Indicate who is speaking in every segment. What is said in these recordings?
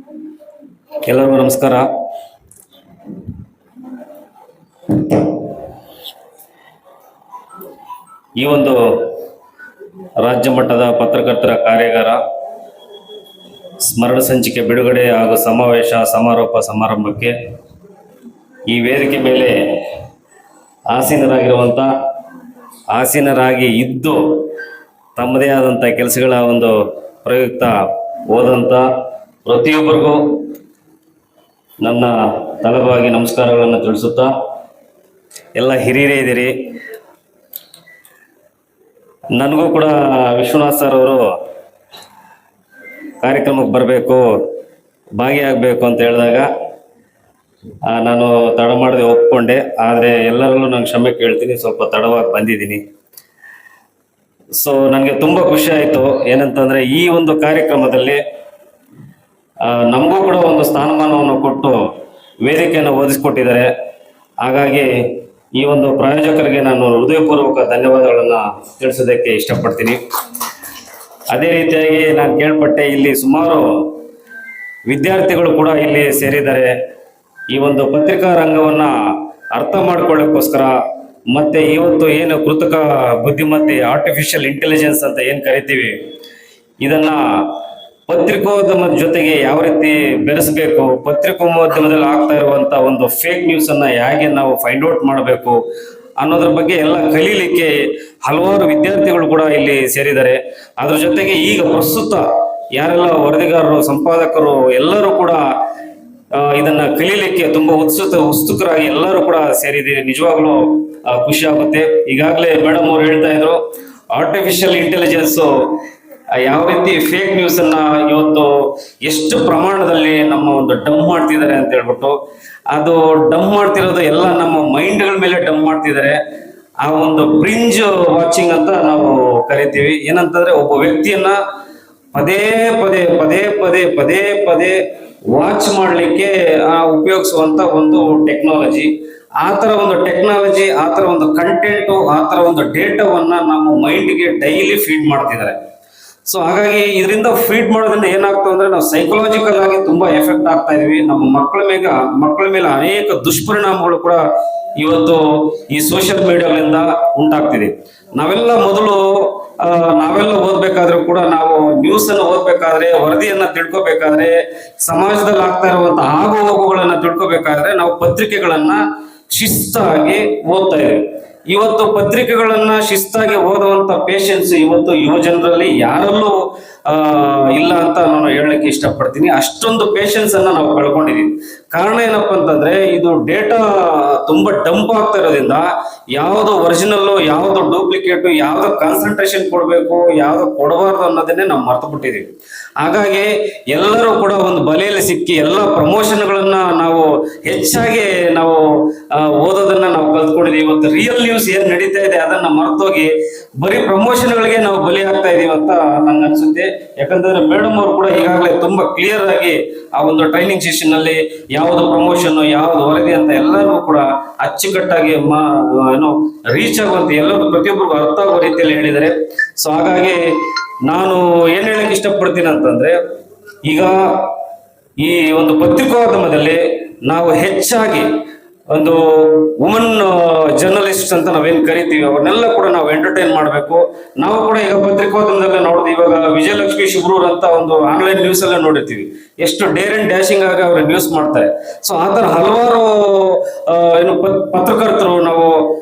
Speaker 1: ಎಲ್ಲರಿಗೂ ನಮಸ್ಕಾರ. ಈ ಒಂದು ರಾಜ್ಯ ಮಟ್ಟದ ಪತ್ರಕರ್ತರ ಕಾರ್ಯಾಗಾರ ಸ್ಮರಣ ಸಂಚಿಕೆ ಬಿಡುಗಡೆ ಹಾಗೂ ಸಮಾವೇಶ ಸಮಾರೋಪ ಸಮಾರಂಭಕ್ಕೆ ಈ ವೇದಿಕೆ ಮೇಲೆ ಆಸೀನರಾಗಿ ಇದ್ದು ತಮ್ಮದೇ ಆದಂಥ ಕೆಲಸಗಳ ಒಂದು ಪ್ರಯುಕ್ತ ಹೋದಂಥ ಪ್ರತಿಯೊಬ್ಬರಿಗೂ ನನ್ನ ತಲವಾಗಿ ನಮಸ್ಕಾರಗಳನ್ನು ತಿಳಿಸುತ್ತಾ, ಎಲ್ಲ ಹಿರಿಯರೇ ಇದ್ದೀರಿ. ನನಗೂ ಕೂಡ ವಿಶ್ವನಾಥ್ ಸರ್ ಅವರು ಕಾರ್ಯಕ್ರಮಕ್ಕೆ ಬರಬೇಕು, ಭಾಗಿಯಾಗಬೇಕು ಅಂತ ಹೇಳಿದಾಗ ನಾನು ತಡ ಮಾಡದೆ ಒಪ್ಕೊಂಡೆ. ಆದರೆ ಎಲ್ಲರಲ್ಲೂ ನಾನು ಕ್ಷಮೆ ಕೇಳ್ತೀನಿ, ಸ್ವಲ್ಪ ತಡವಾಗಿ ಬಂದಿದ್ದೀನಿ. ಸೊ ನನಗೆ ತುಂಬ ಖುಷಿ ಆಯಿತು. ಏನಂತಂದರೆ ಈ ಒಂದು ಕಾರ್ಯಕ್ರಮದಲ್ಲಿ ನಮಗೂ ಕೂಡ ಒಂದು ಸ್ಥಾನಮಾನವನ್ನು ಕೊಟ್ಟು ವೇದಿಕೆಯನ್ನು ಒದಗಿಸ್ಕೊಟ್ಟಿದ್ದಾರೆ. ಹಾಗಾಗಿ ಈ ಒಂದು ಪ್ರಾಯೋಜಕರಿಗೆ ನಾನು ಹೃದಯಪೂರ್ವಕ ಧನ್ಯವಾದಗಳನ್ನು ತಿಳಿಸೋದಕ್ಕೆ ಇಷ್ಟಪಡ್ತೀನಿ. ಅದೇ ರೀತಿಯಾಗಿ ನಾನು ಕೇಳ್ಪಟ್ಟೆ, ಇಲ್ಲಿ ಸುಮಾರು ವಿದ್ಯಾರ್ಥಿಗಳು ಕೂಡ ಇಲ್ಲಿ ಸೇರಿದ್ದಾರೆ. ಈ ಒಂದು ಪತ್ರಿಕಾ ರಂಗವನ್ನು ಅರ್ಥ ಮಾಡ್ಕೊಳ್ಳೋಕ್ಕೋಸ್ಕರ ಮತ್ತು ಇವತ್ತು ಏನು ಕೃತಕ ಬುದ್ಧಿಮತ್ತೆ ಆರ್ಟಿಫಿಷಿಯಲ್ ಇಂಟೆಲಿಜೆನ್ಸ್ ಅಂತ ಏನು ಕರಿತೀವಿ, ಇದನ್ನು ಪತ್ರಿಕೋದ್ಯಮದ ಜೊತೆಗೆ ಯಾವ ರೀತಿ ಬೆರೆಸಬೇಕು, ಪತ್ರಿಕೋದ್ಯಮದಲ್ಲಿ ಆಗ್ತಾ ಇರುವಂಥ ಒಂದು ಫೇಕ್ ನ್ಯೂಸನ್ನು ಹೇಗೆ ನಾವು ಫೈಂಡ್ ಔಟ್ ಮಾಡಬೇಕು ಅನ್ನೋದ್ರ ಬಗ್ಗೆ ಎಲ್ಲ ಕಲೀಲಿಕ್ಕೆ ಹಲವಾರು ವಿದ್ಯಾರ್ಥಿಗಳು ಕೂಡ ಇಲ್ಲಿ ಸೇರಿದ್ದಾರೆ. ಅದ್ರ ಜೊತೆಗೆ ಈಗ ಪ್ರಸ್ತುತ ಯಾರೆಲ್ಲ ವರದಿಗಾರರು, ಸಂಪಾದಕರು ಎಲ್ಲರೂ ಕೂಡ ಇದನ್ನ ಕಲೀಲಿಕ್ಕೆ ತುಂಬ ಉತ್ಸುಕರಾಗಿ ಎಲ್ಲರೂ ಕೂಡ ಸೇರಿದ್ದೀರಿ. ನಿಜವಾಗ್ಲೂ ಖುಷಿ ಆಗುತ್ತೆ. ಈಗಾಗಲೇ ಮೇಡಮ್ ಅವ್ರು ಹೇಳ್ತಾ ಇದ್ರು, ಆರ್ಟಿಫಿಷಿಯಲ್ ಇಂಟೆಲಿಜೆನ್ಸು ಯಾವ ರೀತಿ ಫೇಕ್ ನ್ಯೂಸ್ ಅನ್ನ ಇವತ್ತು ಎಷ್ಟು ಪ್ರಮಾಣದಲ್ಲಿ ನಮ್ಮ ಒಂದು ಡಂಪ್ ಮಾಡ್ತಿದ್ದಾರೆ ಅಂತ ಹೇಳ್ಬಿಟ್ಟು. ಅದು ಡಂಪ್ ಮಾಡ್ತಿರೋದು ಎಲ್ಲ ನಮ್ಮ ಮೈಂಡ್ಗಳ ಮೇಲೆ ಡಂಪ್ ಮಾಡ್ತಿದ್ದಾರೆ. ಆ ಒಂದು ಬ್ರಿಂಜ್ ವಾಚಿಂಗ್ ಅಂತ ನಾವು ಕರಿತೀವಿ. ಏನಂತಂದ್ರೆ, ಒಬ್ಬ ವ್ಯಕ್ತಿಯನ್ನ ಪದೇ ಪದೇ ಪದೇ ಪದೇ ಪದೇ ಪದೇ ವಾಚ್ ಮಾಡಲಿಕ್ಕೆ ಉಪಯೋಗಿಸುವಂತ ಒಂದು ಟೆಕ್ನಾಲಜಿ. ಆ ಥರ ಒಂದು ಟೆಕ್ನಾಲಜಿ, ಆ ಥರ ಒಂದು ಕಂಟೆಂಟು, ಆ ಥರ ಒಂದು ಡೇಟಾವನ್ನ ನಮ್ಮ ಮೈಂಡ್ಗೆ ಡೈಲಿ ಫೀಡ್ ಮಾಡ್ತಿದ್ದಾರೆ. ಸೊ ಹಾಗಾಗಿ ಇದರಿಂದ ಫೀಡ್ ಮಾಡೋದ್ರಿಂದ ಏನಾಗ್ತದೆ ಅಂದ್ರೆ, ನಾವು ಸೈಕಲಾಜಿಕಲ್ ಆಗಿ ತುಂಬಾ ಎಫೆಕ್ಟ್ ಆಗ್ತಾ ಇದೀವಿ. ನಮ್ಮ ಮಕ್ಕಳ ಮೇಲೆ ಅನೇಕ ದುಷ್ಪರಿಣಾಮಗಳು ಕೂಡ ಇವತ್ತು ಈ ಸೋಷಿಯಲ್ ಮೀಡಿಯಾಗಳಿಂದ ಉಂಟಾಗ್ತಿದೆ. ನಾವೆಲ್ಲ ಓದ್ಬೇಕಾದ್ರೂ ಕೂಡ, ನಾವು ನ್ಯೂಸ್ ಅನ್ನು ಓದ್ಬೇಕಾದ್ರೆ, ವರದಿಯನ್ನ ತಿಳ್ಕೊಬೇಕಾದ್ರೆ, ಸಮಾಜದಲ್ಲಿ ಆಗ್ತಾ ಇರುವಂತಹ ಆಗು ಹೋಗುಗಳನ್ನ ತಿಳ್ಕೊಬೇಕಾದ್ರೆ ನಾವು ಪತ್ರಿಕೆಗಳನ್ನ ಶಿಸ್ತಾಗಿ ಓದ್ತಾ ಇದ್ದೀವಿ. ಇವತ್ತು ಪತ್ರಿಕೆಗಳನ್ನ ಶಿಸ್ತಾಗಿ ಓದುವಂತ ಪೇಷನ್ಸ್ ಇವತ್ತು ಯುವ ಜನರಲ್ಲಿ ಯಾರಲ್ಲೂ ಇಲ್ಲ ಅಂತ ನಾನು ಹೇಳಲಿಕ್ಕೆ ಇಷ್ಟಪಡ್ತೀನಿ. ಅಷ್ಟೊಂದು ಪೇಷನ್ಸ್ ಅನ್ನ ನಾವು ಕಳ್ಕೊಂಡಿದೀವಿ. ಕಾರಣ ಏನಪ್ಪಾ ಅಂತಂದ್ರೆ, ಇದು ಡೇಟಾ ತುಂಬಾ ಡಂಪ್ ಆಗ್ತಾ ಇರೋದ್ರಿಂದ ಯಾವ್ದು ಒರಿಜಿನಲ್, ಯಾವ್ದು ಡೂಪ್ಲಿಕೇಟ್, ಯಾವ್ದು ಕಾನ್ಸಂಟ್ರೇಷನ್ ಕೊಡ್ಬೇಕು, ಯಾವ್ದು ಕೊಡಬಾರ್ದು ಅನ್ನೋದನ್ನೇ ನಾವು ಮರ್ತು ಬಿಟ್ಟಿದೀವಿ. ಹಾಗಾಗಿ ಎಲ್ಲರೂ ಕೂಡ ಒಂದು ಬಲೆಯಲ್ಲಿ ಸಿಕ್ಕಿ ಎಲ್ಲ ಪ್ರಮೋಷನ್ಗಳನ್ನ ನಾವು ಹೆಚ್ಚಾಗಿ ನಾವು ಓದೋದನ್ನ ನಾವು ಕಲ್ತ್ಕೊಂಡಿದೀವಿ. ಇವತ್ತು ರಿಯಲ್ ನ್ಯೂಸ್ ಏನ್ ನಡೀತಾ ಇದೆ ಅದನ್ನ ಮರ್ತೋಗಿ ಬರೀ ಪ್ರಮೋಷನ್ಗಳಿಗೆ ನಾವು ಬಲಿ ಆಗ್ತಾ ಇದೀವಿ ಅಂತ ನಂಗೆ ಅನ್ಸುತ್ತೆ. ಯಾಕಂತಂದ್ರೆ ಮೇಡಮ್ ಅವರು ಕೂಡ ಈಗಾಗಲೇ ತುಂಬಾ ಕ್ಲಿಯರ್ ಆಗಿ ಆ ಒಂದು ಟ್ರೈನಿಂಗ್ ಸೆಷನ್ ಅಲ್ಲಿ ಯಾವ್ದು ಪ್ರಮೋಷನ್, ಯಾವ್ದು ವರದಿ ಅಂತ ಎಲ್ಲರೂ ಕೂಡ ಅಚ್ಚುಕಟ್ಟಾಗಿ ರೀಚ್ ಆಗುವಂತೆ ಎಲ್ಲರೂ ಪ್ರತಿಯೊಬ್ಬರಿಗೂ ಅರ್ಥ ಆಗೋ ರೀತಿಯಲ್ಲಿ ಹೇಳಿದ್ದಾರೆ. ಸೊ ಹಾಗಾಗಿ ನಾನು ಏನ್ ಹೇಳಕ್ ಇಷ್ಟಪಡ್ತೀನಿ ಅಂತಂದ್ರೆ, ಈಗ ಈ ಒಂದು ಪತ್ರಿಕೋದ್ಯಮದಲ್ಲಿ ನಾವು ಹೆಚ್ಚಾಗಿ ಒಂದು ವುಮನ್ ಜರ್ನಲಿಸ್ಟ್ ಅಂತ ನಾವೇನ್ ಕರಿತೀವಿ, ಅವ್ರನ್ನೆಲ್ಲ ಕೂಡ ನಾವು ಎಂಟರ್ಟೈನ್ ಮಾಡಬೇಕು. ನಾವು ಕೂಡ ಈಗ ಪತ್ರಿಕೋದ್ಯಮದಲ್ಲೇ ನೋಡಿದ್ವಿ. ಇವಾಗ ವಿಜಯಲಕ್ಷ್ಮಿ ಶಿಬ್ರೂರ್ ಅಂತ ಒಂದು ಆನ್ಲೈನ್ ನ್ಯೂಸ್ ಅಲ್ಲೇ ನೋಡಿರ್ತೀವಿ, ಎಷ್ಟು ಡೇರ್ ಅಂಡ್ ಡ್ಯಾಶಿಂಗ್ ಆಗಿ ಅವ್ರ ನ್ಯೂಸ್ ಮಾಡ್ತಾರೆ. ಸೊ ಆ ಥರ ಹಲವಾರು ಪತ್ರಕರ್ತರು ನಾವು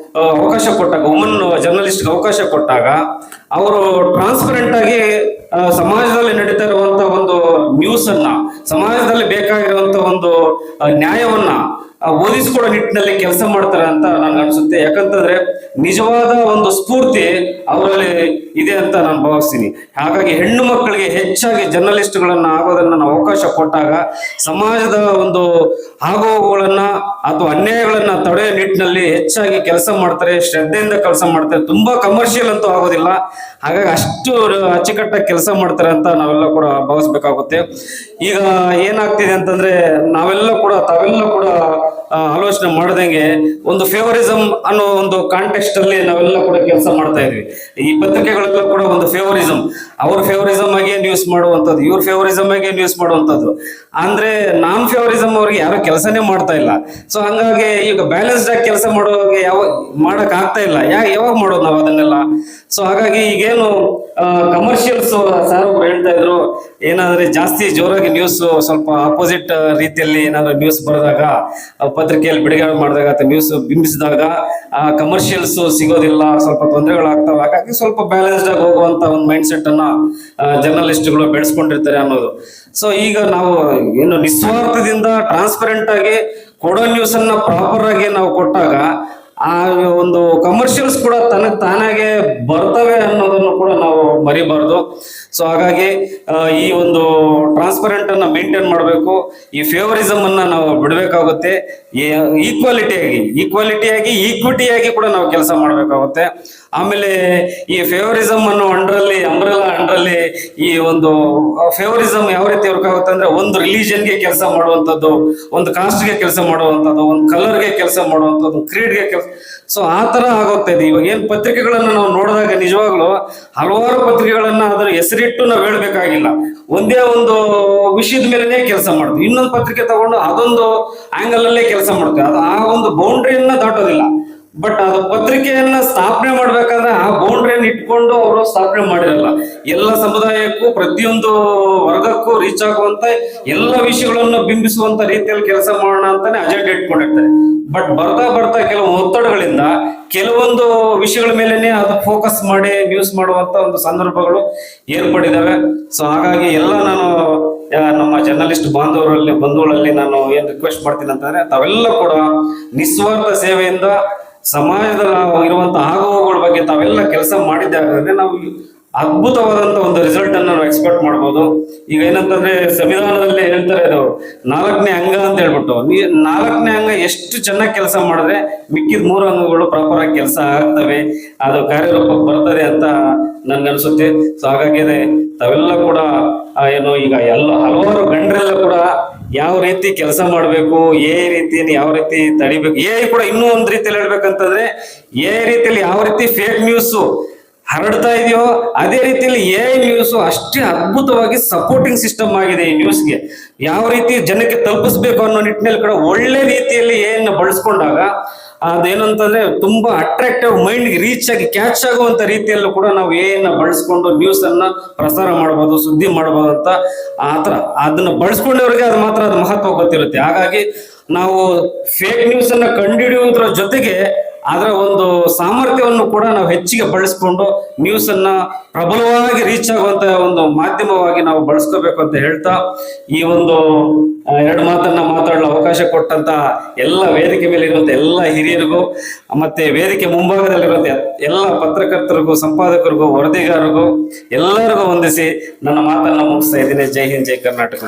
Speaker 1: ಅವಕಾಶ ಕೊಟ್ಟಾಗ, ವುಮನ್ ಜರ್ನಲಿಸ್ಟ್ಗೆ ಅವಕಾಶ ಕೊಟ್ಟಾಗ ಅವರು ಟ್ರಾನ್ಸ್ಪರೆಂಟ್ ಆಗಿ ಸಮಾಜದಲ್ಲಿ ನಡೀತಾ ಇರುವಂತ ಒಂದು ನ್ಯೂಸ್ ಅನ್ನ, ಸಮಾಜದಲ್ಲಿ ಬೇಕಾಗಿರುವಂತ ಒಂದು ನ್ಯಾಯವನ್ನ ಓದಿಸ್ಕೊಡೋ ನಿಟ್ಟಿನಲ್ಲಿ ಕೆಲಸ ಮಾಡ್ತಾರೆ ಅಂತ ನನ್ಗೆ ಅನ್ಸುತ್ತೆ. ಯಾಕಂತಂದ್ರೆ ನಿಜವಾದ ಒಂದು ಸ್ಫೂರ್ತಿ ಅವರಲ್ಲಿ ಇದೆ ಅಂತ ನಾನು ಭಾವಿಸ್ತೀನಿ. ಹಾಗಾಗಿ ಹೆಣ್ಣು ಮಕ್ಕಳಿಗೆ ಹೆಚ್ಚಾಗಿ ಜರ್ನಲಿಸ್ಟ್ಗಳನ್ನ ಆಗೋದನ್ನ ನಾವು ಅವಕಾಶ ಕೊಟ್ಟಾಗ ಸಮಾಜದ ಒಂದು ಆಗೋಗುಗಳನ್ನ ಅಥವಾ ಅನ್ಯಾಯಗಳನ್ನ ತಡೆಯೋ ನಿಟ್ಟಿನಲ್ಲಿ ಹೆಚ್ಚಾಗಿ ಕೆಲಸ ಮಾಡ್ತಾರೆ, ಶ್ರದ್ಧೆಯಿಂದ ಕೆಲಸ ಮಾಡ್ತಾರೆ. ತುಂಬಾ ಕಮರ್ಷಿಯಲ್ ಅಂತೂ ಆಗೋದಿಲ್ಲ. ಹಾಗಾಗಿ ಅಷ್ಟು ಅಚ್ಚುಕಟ್ಟಾಗಿ ಕೆಲಸ ಮಾಡ್ತಾರೆ ಅಂತ ನಾವೆಲ್ಲ ಕೂಡ ಭಾವಿಸ್ಬೇಕಾಗುತ್ತೆ. ಈಗ ಏನಾಗ್ತಿದೆ ಅಂತಂದ್ರೆ, ತಾವೆಲ್ಲ ಕೂಡ ಆಲೋಚನೆ ಮಾಡ್ದಂಗೆ ಒಂದು ಫೇವರಿಸಂ ಅನ್ನೋ ಒಂದು ಕಾಂಟೆಕ್ಸ್ಟ್ ಅಲ್ಲಿ ನಾವೆಲ್ಲ ಕೂಡ ಕೆಲಸ ಮಾಡ್ತಾ ಇದ್ವಿ. ಈ ಪತ್ರಿಕೆಗಳೆಲ್ಲ ಕೂಡ ಒಂದು ಫೇವರಿಸಂ, ಅವ್ರ ಫೇವರಿಸಂ ಆಗಿ ನ್ಯೂಸ್ ಮಾಡುವಂಥದ್ದು, ಇವ್ರ ಫೇವರಿಸಂ ಆಗಿ ನ್ಯೂಸ್ ಮಾಡುವಂಥದ್ದು. ಅಂದ್ರೆ ನಾನ್ ಫೇವರಿಸಂ ಅವ್ರಿಗೆ ಯಾರು ಕೆಲಸನೇ ಮಾಡ್ತಾ ಇಲ್ಲ. ಸೊ ಹಂಗಾಗಿ ಈಗ ಬ್ಯಾಲೆನ್ಸ್ಡ್ ಆಗಿ ಕೆಲಸ ಮಾಡೋಗೆ ಮಾಡಕ್ ಆಗ್ತಾ ಇಲ್ಲ. ಯಾವಾಗ ಮಾಡೋದು ನಾವು ಅದನ್ನೆಲ್ಲ? ಸೊ ಹಾಗಾಗಿ ಈಗೇನು ಕಮರ್ಷಿಯಲ್ಸ್ ಸರ್ ಒಬ್ರು ಹೇಳ್ತಾ ಇದ್ರು, ಏನಾದ್ರೆ ಜಾಸ್ತಿ ಜೋರಾಗಿ ನ್ಯೂಸ್ ಸ್ವಲ್ಪ ಅಪೋಸಿಟ್ ರೀತಿಯಲ್ಲಿ ಏನಾದ್ರು ನ್ಯೂಸ್ ಬರೆದಾಗ, ಪತ್ರಿಕೆಯಲ್ಲಿ ಬಿಡುಗಡೆ ಮಾಡಿದಾಗ ಅಥವಾ ನ್ಯೂಸ್ ಬಿಂಬಿಸಿದಾಗ ಆ ಕಮರ್ಷಿಯಲ್ಸ್ ಸಿಗೋದಿಲ್ಲ, ಸ್ವಲ್ಪ ತೊಂದರೆಗಳಾಗ್ತವೆ. ಹಾಗಾಗಿ ಸ್ವಲ್ಪ ಬ್ಯಾಲೆನ್ಸ್ಡ್ ಆಗಿ ಹೋಗುವಂತ ಒಂದು ಮೈಂಡ್ ಸೆಟ್ ಅನ್ನ ಜರ್ನಲಿಸ್ಟ್ಗಳು ಬೆಳೆಸ್ಕೊಂಡಿರ್ತಾರೆ ಅನ್ನೋದು. ಸೊ ಈಗ ನಾವು ಏನು ನಿಸ್ವಾರ್ಥದಿಂದ ಟ್ರಾನ್ಸ್ಪರೆಂಟ್ ಆಗಿ ಕೊಡೋ ನ್ಯೂಸ್ ಅನ್ನ ಪ್ರಾಪರ್ ಆಗಿ ನಾವು ಕೊಟ್ಟಾಗ ಆ ಒಂದು ಕಮರ್ಷಿಯಲ್ಸ್ ಕೂಡ ತನಗ್ ತಾನಾಗೆ ಬರ್ತವೆ ಅನ್ನೋದನ್ನು ಕೂಡ ನಾವು ಮರಿಬಾರ್ದು. ಸೊ ಹಾಗಾಗಿ ಈ ಒಂದು ಟ್ರಾನ್ಸ್ಪರೆಂಟ್ ಅನ್ನ ಮೇಂಟೈನ್ ಮಾಡಬೇಕು. ಈ ಫೇವರಿಸಮ್ ಅನ್ನ ನಾವು ಬಿಡಬೇಕಾಗುತ್ತೆ. ಈಕ್ವಾಲಿಟಿಯಾಗಿ ಈಕ್ವಿಟಿಯಾಗಿ ಕೂಡ ನಾವು ಕೆಲಸ ಮಾಡಬೇಕಾಗುತ್ತೆ. ಆಮೇಲೆ ಈ ಫೇವರಿಸಮ್ ಅನ್ನೋ ಅಂಬ್ರೆಲಾ ಅಂಡ್ರಲ್ಲಿ ಈ ಒಂದು ಫೇವರಿಸಮ್ ಯಾವ ರೀತಿ ವರ್ಕ್ ಆಗುತ್ತೆ ಅಂದ್ರೆ, ಒಂದು ರಿಲಿಜನ್ಗೆ ಕೆಲಸ ಮಾಡುವಂಥದ್ದು, ಒಂದು ಕಾಸ್ಟ್ಗೆ ಕೆಲಸ ಮಾಡುವಂಥದ್ದು, ಒಂದು ಕಲರ್ಗೆ ಕೆಲಸ ಮಾಡುವಂಥದ್ದು, ಕ್ರೀಡ್ಗೆ ಕೆಲಸ. ಸೊ ಆ ತರ ಆಗೋಗ್ತಾ ಇದೆ. ಇವಾಗ ಏನ್ ಪತ್ರಿಕೆಗಳನ್ನ ನಾವು ನೋಡಿದಾಗ ನಿಜವಾಗ್ಲೂ ಹಲವಾರು ಪತ್ರಿಕೆಗಳನ್ನ ಅದರ ಹೆಸರಿಟ್ಟು ನಾವು ಹೇಳ್ಬೇಕಾಗಿಲ್ಲ, ಒಂದೇ ಒಂದು ವಿಷಯದ ಮೇಲೆನೆ ಕೆಲಸ ಮಾಡುದು. ಇನ್ನೊಂದು ಪತ್ರಿಕೆ ತಗೊಂಡು ಅದೊಂದು ಆಂಗಲ್ ಅಲ್ಲೇ ಕೆಲಸ ಮಾಡುತ್ತೆ. ಅದು ಆ ಒಂದು ಬೌಂಡ್ರಿಯನ್ನ ದಾಟೋದಿಲ್ಲ. ಬಟ್ ಅದು ಪತ್ರಿಕೆಯನ್ನ ಸ್ಥಾಪನೆ ಮಾಡ್ಬೇಕಾದ್ರೆ ಆ ಬೌಂಡ್ರಿಯನ್ನು ಇಟ್ಕೊಂಡು ಅವರು ಸ್ಥಾಪನೆ ಮಾಡಿರಲ್ಲ. ಎಲ್ಲ ಸಮುದಾಯಕ್ಕೂ ಪ್ರತಿಯೊಂದು ವರ್ಗಕ್ಕೂ ರೀಚ್ ಆಗುವಂತ ಎಲ್ಲ ವಿಷಯಗಳನ್ನು ಬಿಂಬಿಸುವಂತ ರೀತಿಯಲ್ಲಿ ಕೆಲಸ ಮಾಡೋಣ ಅಂತಾನೆ ಅಜೆಂಡಾ ಇಟ್ಕೊಂಡಿರ್ತಾರೆ. ಬಟ್ ಬರ್ತಾ ಕೆಲವು ಒತ್ತಡಗಳಿಂದ ಕೆಲವೊಂದು ವಿಷಯಗಳ ಮೇಲೆನೆ ಅದು ಫೋಕಸ್ ಮಾಡಿ ನ್ಯೂಸ್ ಮಾಡುವಂತ ಒಂದು ಸಂದರ್ಭಗಳು ಏರ್ಪಡಿದಾವೆ. ಸೊ ಹಾಗಾಗಿ ಎಲ್ಲ ನಾನು ನಮ್ಮ ಜರ್ನಲಿಸ್ಟ್ ಬಂಧುಗಳಲ್ಲಿ ನಾನು ಏನ್ ರಿಕ್ವೆಸ್ಟ್ ಮಾಡ್ತೀನಿ ಅಂತಂದ್ರೆ, ತಾವೆಲ್ಲ ಕೂಡ ನಿಸ್ವಾರ್ಥ ಸೇವೆಯಿಂದ ಸಮಾಜದಲ್ಲಿ ಇರುವಂತಹ ಆಗುವಗಳ ಬಗ್ಗೆ ತಾವೆಲ್ಲ ಕೆಲಸ ಮಾಡಿದ್ದಾದ್ರೆ ನಾವು ಅದ್ಭುತವಾದಂತ ಒಂದು ರಿಸಲ್ಟ್ ಅನ್ನು ನಾವು ಎಕ್ಸ್ಪೆಕ್ಟ್ ಮಾಡ್ಬೋದು. ಈಗ ಏನಂತಂದ್ರೆ ಸಂವಿಧಾನದಲ್ಲಿ ಹೇಳ್ತಾರೆ, ಅದು 4ನೇ ಅಂಗ ಅಂತ ಹೇಳ್ಬಿಟ್ಟು, 4ನೇ ಅಂಗ ಎಷ್ಟು ಚೆನ್ನಾಗಿ ಕೆಲಸ ಮಾಡಿದ್ರೆ ಮಿಕ್ಕಿದ 3 ಅಂಗಗಳು ಪ್ರಾಪರ್ ಆಗಿ ಕೆಲಸ ಆಗ್ತವೆ, ಅದು ಕಾರ್ಯರೂಪಕ್ಕೆ ಬರ್ತದೆ ಅಂತ ನನ್ಗನ್ಸುತ್ತೆ. ಸೊ ಹಾಗಾಗಿ ತಾವೆಲ್ಲ ಕೂಡ ಏನು ಈಗ ಹಲವಾರು ಗಂಡರೆಲ್ಲ ಕೂಡ ಯಾವ ರೀತಿ ಕೆಲಸ ಮಾಡಬೇಕು, ರೀತಿಯಲ್ಲಿ ಯಾವ ರೀತಿ ತಡಿಬೇಕು, ಕೂಡ ಇನ್ನೂ ಒಂದು ರೀತಿಯಲ್ಲಿ ಹೇಳ್ಬೇಕಂತಂದ್ರೆ ರೀತಿಯಲ್ಲಿ ಯಾವ ರೀತಿ ಫೇಕ್ ನ್ಯೂಸ್ ಹರಡ್ತಾ ಇದೆಯೋ ಅದೇ ರೀತಿಯಲ್ಲಿ ನ್ಯೂಸ್ ಅಷ್ಟೇ ಅದ್ಭುತವಾಗಿ ಸಪೋರ್ಟಿಂಗ್ ಸಿಸ್ಟಮ್ ಆಗಿದೆ. ಈ ನ್ಯೂಸ್ಗೆ ಯಾವ ರೀತಿ ಜನಕ್ಕೆ ತಲುಪಿಸ್ಬೇಕು ಅನ್ನೋ ನಿಟ್ಟಿನಲ್ಲಿ ಕೂಡ ಒಳ್ಳೆ ರೀತಿಯಲ್ಲಿ ಬಳಸ್ಕೊಂಡಾಗ ಅದೇನಂತಂದ್ರೆ ತುಂಬಾ ಅಟ್ರಾಕ್ಟಿವ್, ಮೈಂಡ್ ರೀಚ್ ಆಗಿ ಕ್ಯಾಚ್ ಆಗುವಂತ ರೀತಿಯಲ್ಲೂ ಕೂಡ ನಾವು ಬಳಸ್ಕೊಂಡು ನ್ಯೂಸ್ ಅನ್ನ ಪ್ರಸಾರ ಮಾಡಬಹುದು, ಸುದ್ದಿ ಮಾಡಬಹುದು ಅಂತ ಆತರ ಅದನ್ನ ಬಳಸ್ಕೊಂಡವ್ರಿಗೆ ಅದು ಮಾತ್ರ ಅದು ಮಹತ್ವ ಗೊತ್ತಿರುತ್ತೆ. ಹಾಗಾಗಿ ನಾವು ಫೇಕ್ ನ್ಯೂಸ್ ಅನ್ನ ಕಂಡುಹಿಡಿಯುವುದರ ಜೊತೆಗೆ ಅದರ ಒಂದು ಸಾಮರ್ಥ್ಯವನ್ನು ಕೂಡ ನಾವು ಹೆಚ್ಚಿಗೆ ಬಳಸ್ಕೊಂಡು ನ್ಯೂಸ್ ಅನ್ನ ಪ್ರಬಲವಾಗಿ ರೀಚ್ ಆಗುವಂತ ಒಂದು ಮಾಧ್ಯಮವಾಗಿ ನಾವು ಬಳಸ್ಕೋಬೇಕು ಅಂತ ಹೇಳ್ತಾ, ಈ ಒಂದು 2 ಮಾತನ್ನ ಮಾತಾಡಲು ಅವಕಾಶ ಕೊಟ್ಟಂತ ಎಲ್ಲ ವೇದಿಕೆ ಮೇಲೆ ಇರುವಂತ ಎಲ್ಲ ಹಿರಿಯರಿಗೂ, ಮತ್ತೆ ವೇದಿಕೆ ಮುಂಭಾಗದಲ್ಲಿರುವಂತ ಎಲ್ಲ ಪತ್ರಕರ್ತರಿಗೂ, ಸಂಪಾದಕರಿಗೂ, ವರದಿಗಾರರಿಗೂ ಎಲ್ಲರಿಗೂ ವಂದಿಸಿ ನನ್ನ ಮಾತನ್ನ ಮುಗಿಸ್ತಾ ಇದ್ದೀನಿ. ಜೈ ಹಿಂದ್, ಜೈ ಕರ್ನಾಟಕ.